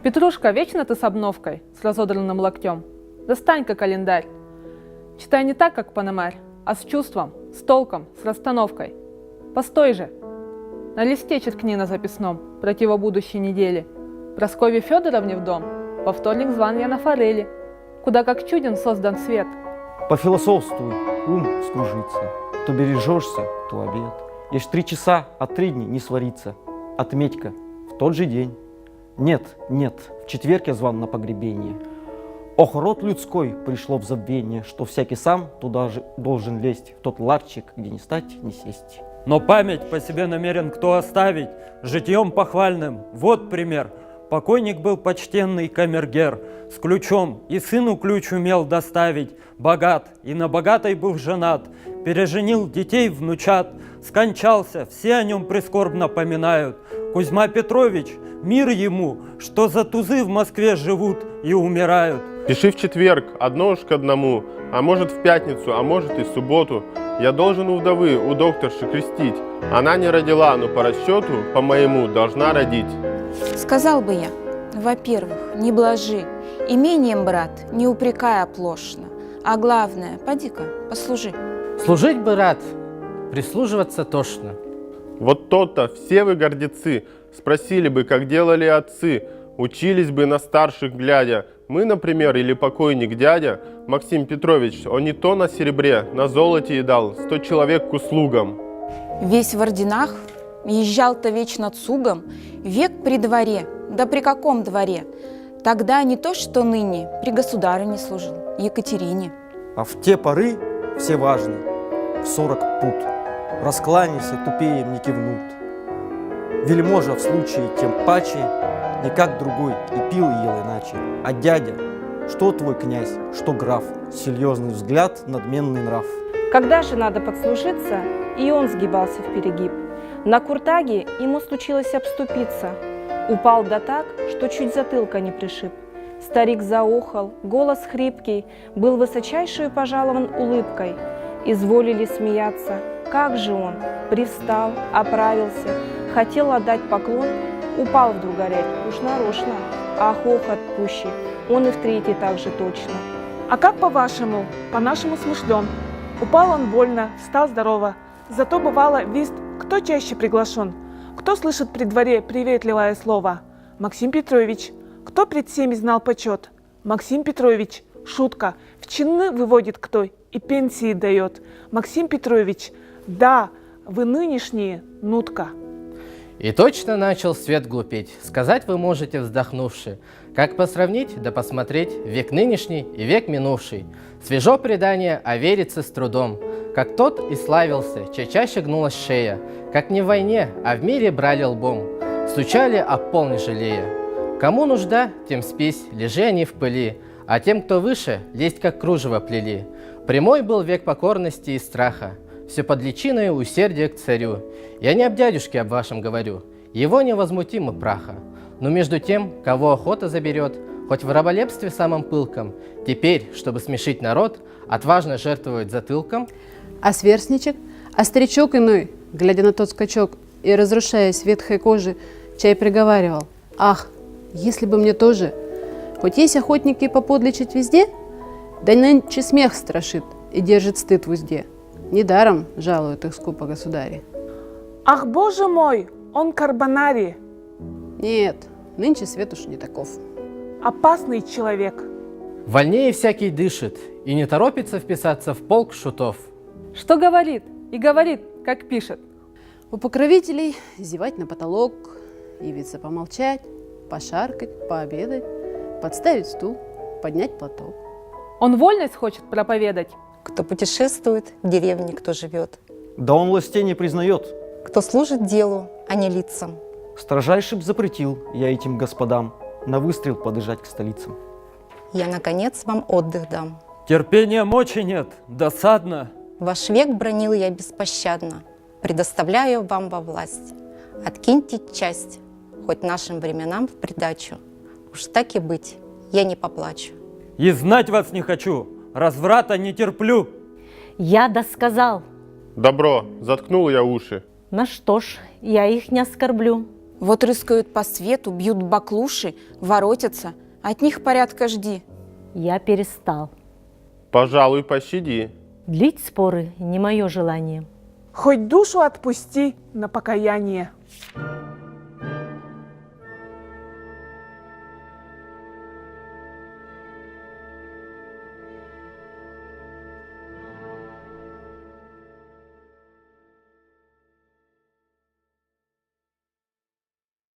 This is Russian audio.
Петрушка, вечно ты с обновкой, с разодранным локтем. Достань-ка календарь. Читай не так, как Пономарь, а с чувством, с толком, с расстановкой. Постой же. На листе черкни на записном, противо будущей недели. Прасковье Федоровне в дом, во вторник зван я на форели, куда как чуден создан свет. Пофилософствуй, ум скружится. То бережешься, то обед. Есть 3 часа, а 3 дни не сварится. Отметь-ка, в тот же день. Нет, в четверг я зван на погребение. Ох, род людской пришло в забвение, что всякий сам туда же должен лезть, в тот ларчик, где не стать, не сесть. Но память по себе намерен кто оставить, житьем похвальным. Вот пример. Покойник был почтенный камергер, с ключом, и сыну ключ умел доставить. Богат, и на богатой был женат, переженил детей внучат, скончался, все о нем прискорбно поминают. Кузьма Петрович, мир ему, что за тузы в Москве живут и умирают. Пиши в четверг, одно уж к одному, а может в пятницу, а может и в субботу. Я должен у вдовы, у докторши крестить. Она не родила, но по расчету, по моему, должна родить. Сказал бы я, во-первых, не блажи, имением, брат, не упрекай оплошно, а главное, поди-ка, послужи. Служить бы рад, прислуживаться тошно. Вот то-то, все вы гордецы, спросили бы, как делали отцы, учились бы на старших глядя. Мы, например, или покойник дядя Максим Петрович, он не то на серебре, на золоте и дал 100 человек к услугам. Весь в орденах, езжал-то вечно цугом, век при дворе, да при каком дворе? Тогда не то, что ныне, при государыне служил, Екатерине. А в те поры все важны, в 40 пут. Раскланяйся, тупеем не кивнут. Вельможа в случае тем паче, не как другой и пил и ел иначе. А дядя, что твой князь, что граф, серьезный взгляд, надменный нрав. Когда же надо подслужиться, и он сгибался в перегиб. На куртаге ему случилось обступиться. Упал да так, что чуть затылка не пришиб. Старик заохал, голос хрипкий, был высочайшую пожалован улыбкой. Изволили смеяться. Как же он? Привстал, оправился, хотел отдать поклон, упал вдруг горять, уж нарочно, а хохот пущий, он и в третий так же точно. А как по-вашему? По-нашему смышлен. Упал он больно, встал здорово. Зато бывало вист, кто чаще приглашен, кто слышит при дворе приветливое слово. Максим Петрович. Кто пред всеми знал почет? Максим Петрович. Шутка. В чины выводит кто и пенсии дает. Максим Петрович. Да, вы нынешние нутка. И точно начал свет глупеть. Сказать вы можете, вздохнувши, как посравнить да посмотреть век нынешний и век минувший. Свежо предание, а верится с трудом. Как тот и славился, чей чаще гнулась шея, как не в войне, а в мире брали лбом, стучали, а пол не жалея. Кому нужда, тем спись, лежи они в пыли, а тем, кто выше, лезть как кружево плели. Прямой был век покорности и страха, все под личиной усердия к царю. Я не об дядюшке об вашем говорю, его невозмутимо праха. Но между тем, кого охота заберет, хоть в раболепстве самом пылком, теперь, чтобы смешить народ, отважно жертвует затылком. А сверстничек, а старичок иной, глядя на тот скачок и разрушаясь ветхой кожи, чай приговаривал: «Ах, если бы мне тоже! Хоть есть охотники поподлечить везде, да нынче смех страшит и держит стыд в узде. Недаром жалуют их скупо государи». Ах, боже мой, он карбонарий. Нет, нынче свет уж не таков. Опасный человек. Вольнее всякий дышит и не торопится вписаться в полк шутов. Что говорит? И говорит, как пишет. У покровителей зевать на потолок, явиться помолчать, пошаркать, пообедать, подставить стул, поднять платок. Он вольность хочет проповедать. Кто путешествует, в деревне кто живет. Да он властей не признает. Кто служит делу, а не лицам. Строжайше б запретил я этим господам на выстрел подъезжать к столицам. Я, наконец, вам отдых дам. Терпения мочи нет, досадно. Ваш век бранил я беспощадно, предоставляю вам во власть. Откиньте часть, хоть нашим временам в придачу. Уж так и быть, я не поплачу. И знать вас не хочу, разврата не терплю. Я досказал. Добро, заткнул я уши. На что ж, я их не оскорблю. Вот рыскают по свету, бьют баклуши, воротятся, от них порядка жди. Я перестал. Пожалуй, пощади. Длить споры не мое желание. Хоть душу отпусти на покаяние.